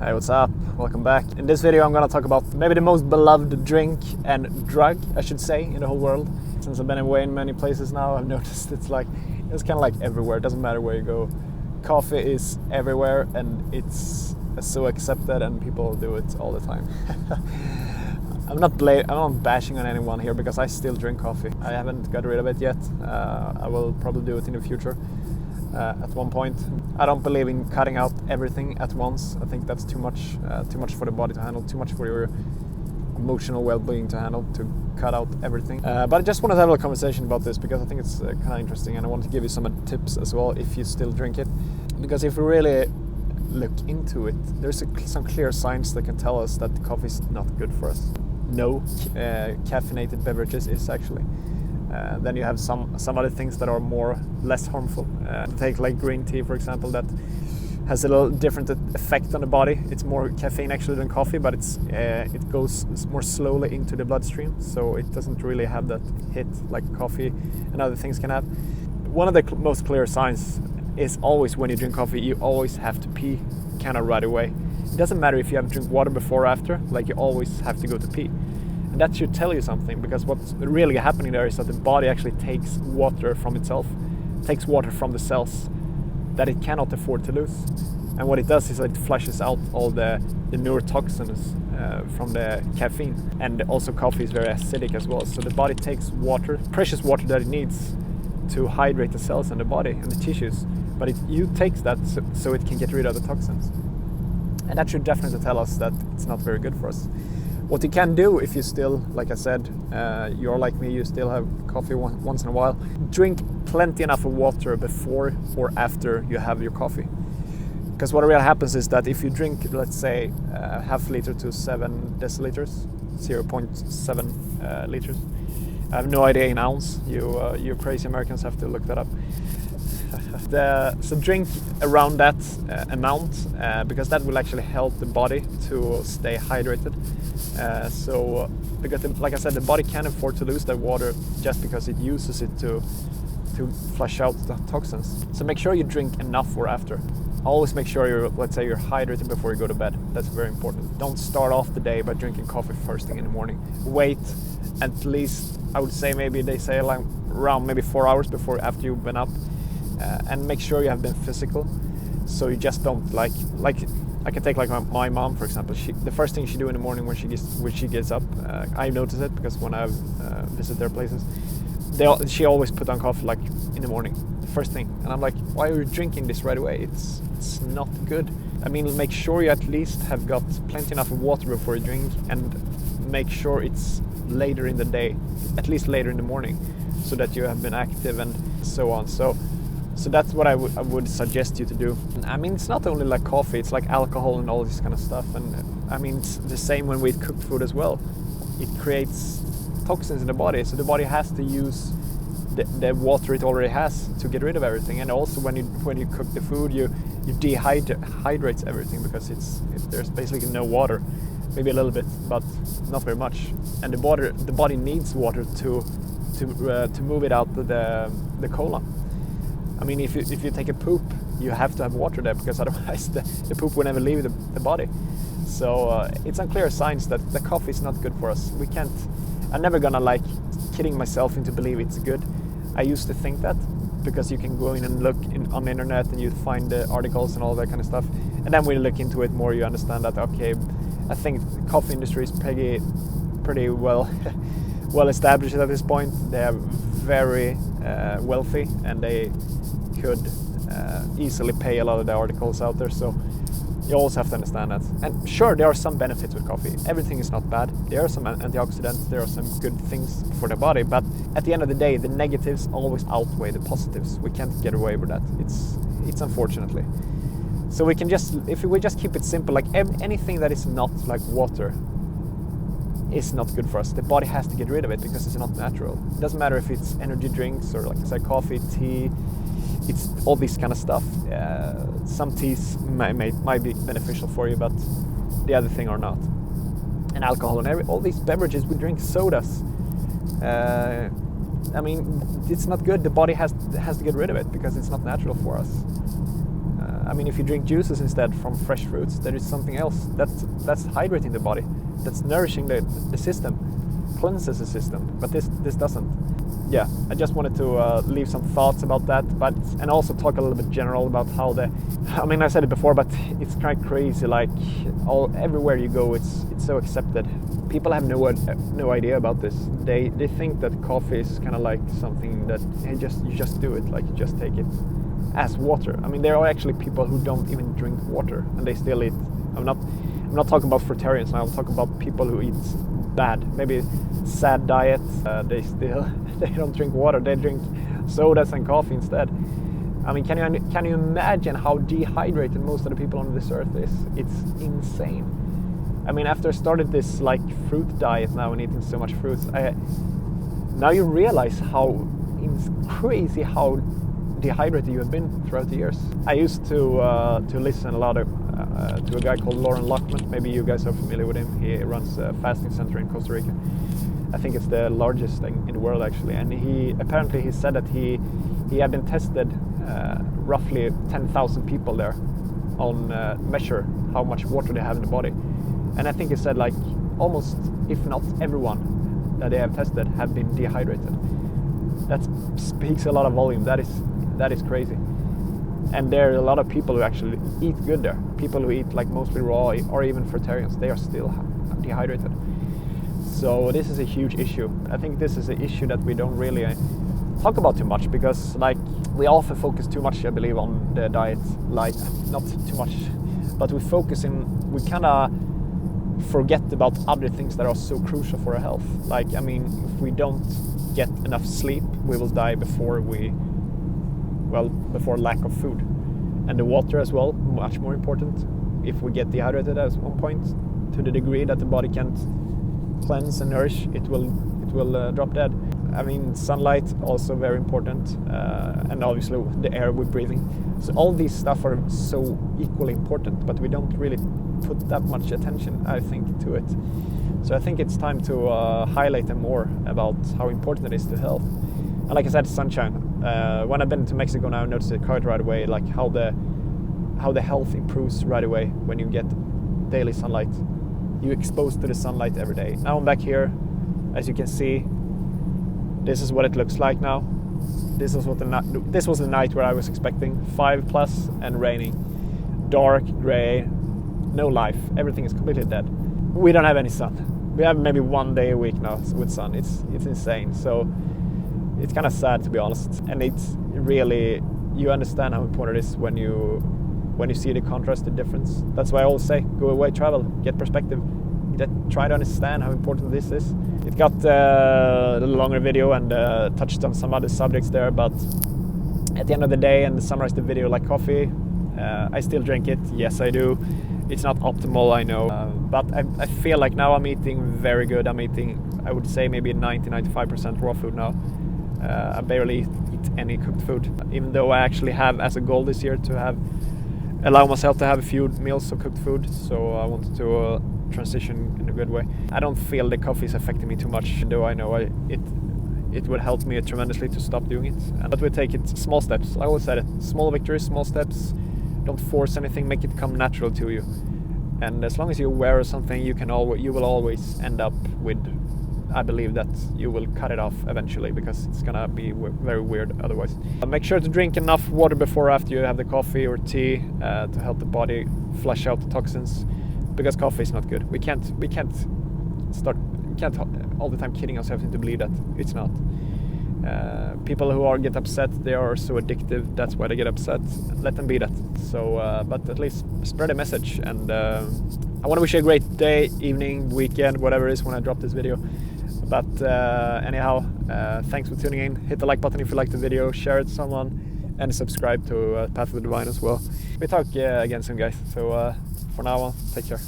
Hey, what's up? Welcome back. In this video I'm gonna talk about maybe the most beloved drink and drug, I should say, in the whole world. Since I've been away in many places now, I've noticed it's kind of like everywhere. It doesn't matter where you go. Coffee is everywhere and it's so accepted and people do it all the time. I'm not bashing on anyone here because I still drink coffee. I haven't got rid of it yet. I will probably do it in the future. At one point, I don't believe in cutting out everything at once. I think that's too much for the body to handle, too much for your emotional well-being to handle, to cut out everything. But I just wanted to have a conversation about this because I think it's kind of interesting, and I want to give you some tips as well if you still drink it. Because if we really look into it, there's some clear signs that can tell us that coffee is not good for us. No caffinated beverages is actually. Then you have some other things that are less harmful. Take like green tea, for example, that has a little different effect on the body. It's more caffeine actually than coffee, but it goes more slowly into the bloodstream, so it doesn't really have that hit like coffee and other things can have. One of the most clear signs is always when you drink coffee, you always have to pee kind of right away. It doesn't matter if you have drink water before or after, like you always have to go to pee. And that should tell you something, because what's really happening there is that the body actually takes water from itself, takes water from the cells that it cannot afford to lose. And what it does is it flushes out all the neurotoxins from the caffeine. And also coffee is very acidic as well. So the body takes water, precious water that it needs to hydrate the cells in the body and the tissues. But you takes that so it can get rid of the toxins. And that should definitely tell us that it's not very good for us. What you can do if you still, like I said, you're like me, you still have coffee once in a while, drink plenty enough of water before or after you have your coffee. Because what really happens is that if you drink, let's say, half liter to 7 deciliters, 0.7 liters, I have no idea in ounce, you crazy Americans have to look that up. So drink around that amount because that will actually help the body to stay hydrated. Because like I said, the body can't afford to lose that water just because it uses it to flush out the toxins. So make sure you drink enough or after. Always make sure you're hydrated before you go to bed. That's very important. Don't start off the day by drinking coffee first thing in the morning. Wait at least, I would say maybe they say like around maybe 4 hours after you've been up. And make sure you have been physical, so you just don't like I can take like my mom, for example. The first thing she do in the morning when she gets up, I notice it because when I visit their places, she always put on coffee like in the morning, the first thing, and I'm like, why are you drinking this right away? It's not good. I mean, make sure you at least have got plenty enough of water before you drink, and make sure it's later in the day, at least later in the morning, so that you have been active and so on. So that's what I would suggest you to do. I mean, it's not only like coffee, it's like alcohol and all this kind of stuff. And I mean, it's the same when we cook food as well. It creates toxins in the body, so the body has to use the water it already has to get rid of everything. And also when you cook the food, you dehydrate everything because there's basically no water, maybe a little bit, but not very much. And the body needs water to move it out the colon. I mean, if you take a poop, you have to have water there because otherwise the poop will never leave the body. So it's unclear signs that the coffee is not good for us. I'm never gonna like kidding myself into believe it's good. I used to think that because you can go in and look on the internet and you find the articles and all that kind of stuff. And then when you look into it more, you understand that, okay, I think the coffee industry is pretty well established at this point. They are very wealthy and they could easily pay a lot of the articles out there, so you also have to understand that. And sure, there are some benefits with coffee. Everything is not bad. There are some antioxidants, there are some good things for the body, but at the end of the day, the negatives always outweigh the positives. We can't get away with that. It's unfortunately. So if we just keep it simple, like anything that is not like water is not good for us. The body has to get rid of it because it's not natural. It doesn't matter if it's energy drinks or, like I said, coffee, tea. It's all this kind of stuff. Some teas might be beneficial for you, but the other thing are not. And alcohol and all these beverages, we drink sodas. I mean, it's not good. The body has to get rid of it because it's not natural for us. I mean, if you drink juices instead from fresh fruits, there is something else that's hydrating the body, that's nourishing the system, cleanses the system. But this doesn't. Yeah, I just wanted to leave some thoughts about that, and also talk a little bit general about how I mean, I said it before, but it's kind of crazy. Like everywhere you go, it's so accepted. People have no idea about this. They think that coffee is kind of like something that you just do it, like you just take it as water. I mean, there are actually people who don't even drink water and they still eat. I'm not talking about fruitarians now. I'm talking about people who eat bad, maybe sad diet. They don't drink water. They drink sodas and coffee instead. I mean, can you imagine how dehydrated most of the people on this earth is? It's insane. I mean, after I started this like fruit diet now and eating so much fruits, now you realize how crazy how dehydrated you have been throughout the years. I used to listen a lot to a guy called Lauren Lockman. Maybe you guys are familiar with him. He runs a fasting center in Costa Rica. I think it's the largest in the world actually. And he said that he had been tested roughly 10,000 people there on measure how much water they have in the body. And I think he said like almost, if not everyone that they have tested have been dehydrated. That speaks a lot of volume. That is crazy. And there are a lot of people who actually eat good there. People who eat like mostly raw or even fruitarians, they are still dehydrated. So this is a huge issue. I think this is an issue that we don't really talk about too much, because like we often focus too much, I believe, on the diet. Like not too much, but we kind of forget about other things that are so crucial for our health. Like, I mean, if we don't get enough sleep, we will die before lack of food. And the water as well, much more important. If we get dehydrated at one point, to the degree that the body can't cleanse and nourish, it will drop dead. I mean, sunlight also very important, and obviously the air we're breathing. So all these stuff are so equally important, but we don't really put that much attention, I think, to it. So I think it's time to highlight them more about how important it is to health. And like I said, sunshine. When I've been to Mexico now, I noticed it quite right away, like how the health improves right away when you get daily sunlight. You're exposed to the sunlight every day. Now I'm back here, as you can see. This is what it looks like now. This was the night where I was expecting, 5+ and raining, dark, gray, no life. Everything is completely dead. We don't have any sun. We have maybe 1 day a week now with sun. It's insane. So it's kind of sad, to be honest. And it's really, you understand how important it is when you see the contrast, the difference. That's why I always say, go away, travel, get perspective. Try to understand how important this is. It got a little longer video and touched on some other subjects there, but at the end of the day, and to summarize the video, like coffee, I still drink it. Yes, I do. It's not optimal, I know, but I feel like now I'm eating very good. I'm eating, I would say, maybe 90-95% raw food now. I barely eat any cooked food, even though I actually have as a goal this year to allow myself to have a few meals of cooked food. So I wanted to transition in a good way. I don't feel the coffee is affecting me too much, though I know it would help me tremendously to stop doing it. But we take it small steps. I always said it, small victories, small steps. Don't force anything, make it come natural to you. And as long as you're aware of something, you will always end up with, I believe that you will cut it off eventually, because it's gonna be very weird otherwise. Make sure to drink enough water before or after you have the coffee or tea to help the body flush out the toxins, because coffee is not good. We can't all the time kidding ourselves into believe that it's not. People who get upset, they are so addictive. That's why they get upset. Let them be that. So, but at least spread a message. And I want to wish you a great day, evening, weekend, whatever it is when I drop this video. But anyhow, thanks for tuning in. Hit the like button if you like the video, share it to someone, and subscribe to Path of the Divine as well. We talk again soon, guys. So for now on, take care.